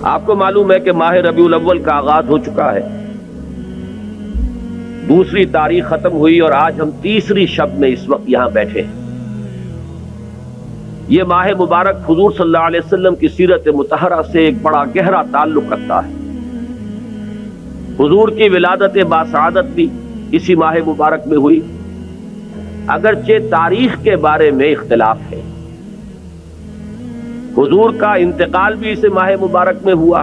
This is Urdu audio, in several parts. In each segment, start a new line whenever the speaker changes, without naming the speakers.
آپ کو معلوم ہے کہ ماہ ربیع الاول کا آغاز ہو چکا ہے، دوسری تاریخ ختم ہوئی اور آج ہم تیسری شب میں اس وقت یہاں بیٹھے ہیں۔ یہ ماہ مبارک حضور صلی اللہ علیہ وسلم کی سیرت مطہرہ سے ایک بڑا گہرا تعلق رکھتا ہے۔ حضور کی ولادت باسعادت بھی اسی ماہ مبارک میں ہوئی، اگرچہ تاریخ کے بارے میں اختلاف ہے۔ حضور کا انتقال بھی اس ماہ مبارک میں ہوا،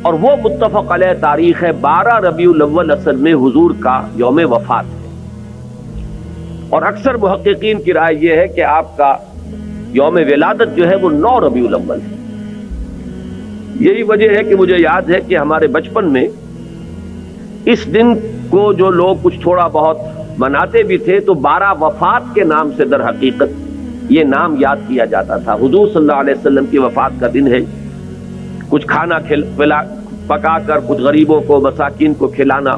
اور وہ متفق علیہ تاریخ ہے 12 ربیع الاول اصل میں حضور کا یوم وفات ہے، اور اکثر محققین کی رائے یہ ہے کہ آپ کا یوم ولادت جو ہے وہ 9 ربیع الاول ہے۔ یہی وجہ ہے کہ مجھے یاد ہے کہ ہمارے بچپن میں اس دن کو جو لوگ کچھ تھوڑا بہت مناتے بھی تھے تو 12 وفات کے نام سے در حقیقت یہ نام یاد کیا جاتا تھا۔ حضور صلی اللہ علیہ وسلم کی وفات کا دن ہے، کچھ کھانا پکا کر کچھ غریبوں کو مساکین کو کھلانا،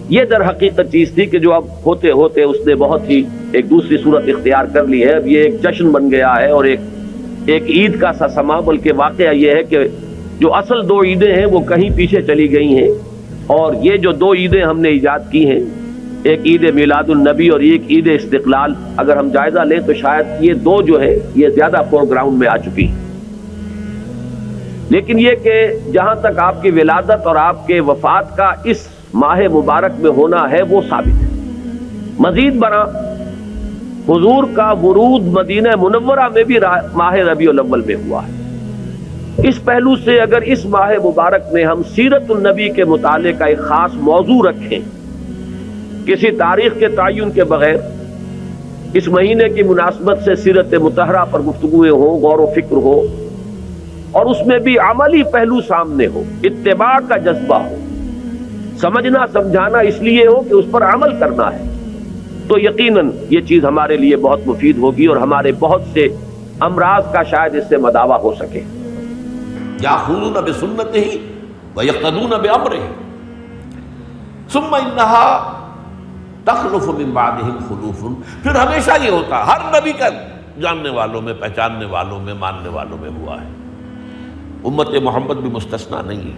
یہ در حقیقت چیز تھی کہ جو اب ہوتے ہوتے اس نے بہت ہی ایک دوسری صورت اختیار کر لی ہے۔ اب یہ ایک جشن بن گیا ہے اور ایک عید کا سا سما، بلکہ واقعہ یہ ہے کہ جو اصل 2 عیدیں ہیں وہ کہیں پیچھے چلی گئی ہیں، اور یہ جو 2 عیدیں ہم نے ایجاد کی ہیں، ایک عید میلاد النبی اور ایک عید استقلال، اگر ہم جائزہ لیں تو شاید یہ 2 جو ہے یہ زیادہ فور گراؤنڈ میں آ چکی ہیں۔ لیکن یہ کہ جہاں تک آپ کی ولادت اور آپ کے وفات کا اس ماہ مبارک میں ہونا ہے وہ ثابت ہے۔ مزید برآں حضور کا ورود مدینہ منورہ میں بھی ماہ ربیع الاول میں ہوا ہے۔ اس پہلو سے اگر اس ماہ مبارک میں ہم سیرت النبی کے مطالعے کا ایک خاص موضوع رکھیں، کسی تاریخ کے تعین کے بغیر اس مہینے کی مناسبت سے سیرت مطہرہ پر گفتگویں ہوں، غور و فکر ہو، اور اس میں بھی عملی پہلو سامنے ہو، اتباع کا جذبہ ہو، سمجھنا سمجھانا اس لیے ہو کہ اس پر عمل کرنا ہے، تو یقیناً یہ چیز ہمارے لیے بہت مفید ہوگی اور ہمارے بہت سے امراض کا شاید اس سے مداوع ہو سکے۔
یاخذون بسنتہ ویقتدون بامرہ ثم انہا تخلف من بعدہم خلوف۔ پھر ہمیشہ یہ ہوتا، ہر نبی کا جاننے والوں میں، پہچاننے والوں میں، ماننے والوں میں ہوا ہے، امت محمد بھی مستثنیٰ نہیں ہے۔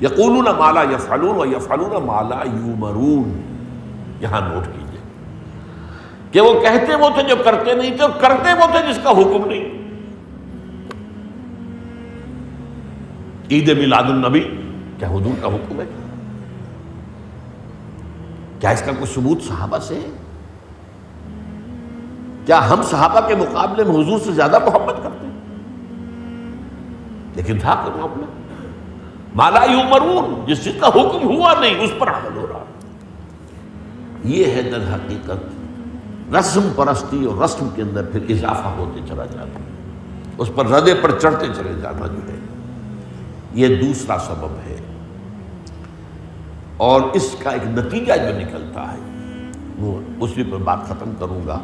یقولون ما لا یفعلون ویفعلون ما لا یؤمرون۔ یہاں نوٹ کیجئے کہ وہ کہتے وہ تھے جو کرتے نہیں تھے، اور کرتے وہ تھے جس کا حکم نہیں۔ عید میلاد النبی کیا حضور کا حکم ہے؟ کیا اس کا کوئی ثبوت صحابہ سے ہے؟ کیا ہم صحابہ کے مقابلے میں حضور سے زیادہ محبت کرتے ہیں؟ لیکن تھا کہ معاملہ ما لا یؤمرون، جس چیز کا حکم ہوا نہیں اس پر عمل ہو رہا۔ یہ ہے در حقیقت رسم پرستی، اور رسم کے اندر پھر اضافہ ہوتے چلا جاتا ہے، اس پر ردے پر چڑھتے چلے جانا جو ہے یہ دوسرا سبب ہے۔ اور اس کا ایک نتیجہ جو نکلتا ہے وہ اسی پر بات ختم کروں گا،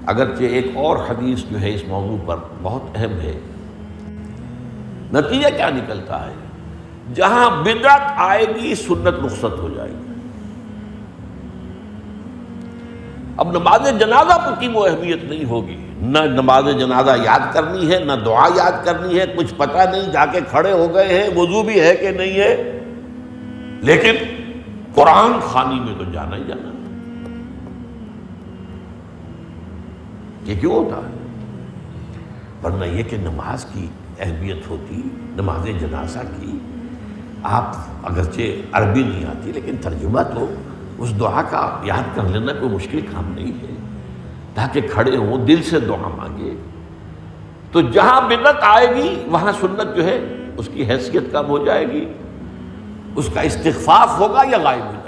اگرچہ ایک اور حدیث جو ہے اس موضوع پر بہت اہم ہے۔ نتیجہ کیا نکلتا ہے؟ جہاں بدعت آئے گی سنت رخصت ہو جائے گی۔ اب نماز جنازہ پر کی وہ اہمیت نہیں ہوگی، نہ نماز جنازہ یاد کرنی ہے، نہ دعا یاد کرنی ہے، کچھ پتہ نہیں، جا کے کھڑے ہو گئے ہیں، وضو بھی ہے کہ نہیں ہے، لیکن قرآن خوانی میں تو جانا ہی جانا۔ یہ کیوں ہوتا ہے؟ ورنہ یہ کہ نماز کی اہمیت ہوتی، نماز جنازہ کی، آپ اگرچہ عربی نہیں آتی لیکن ترجمہ تو اس دعا کا یاد کر لینا کوئی مشکل کام نہیں ہے، تاکہ کھڑے ہوں دل سے دعا مانگے۔ تو جہاں بدعت آئے گی وہاں سنت جو ہے اس کی حیثیت کم ہو جائے گی، اس کا استخفاف ہوگا یا غائب ہو جائے گا۔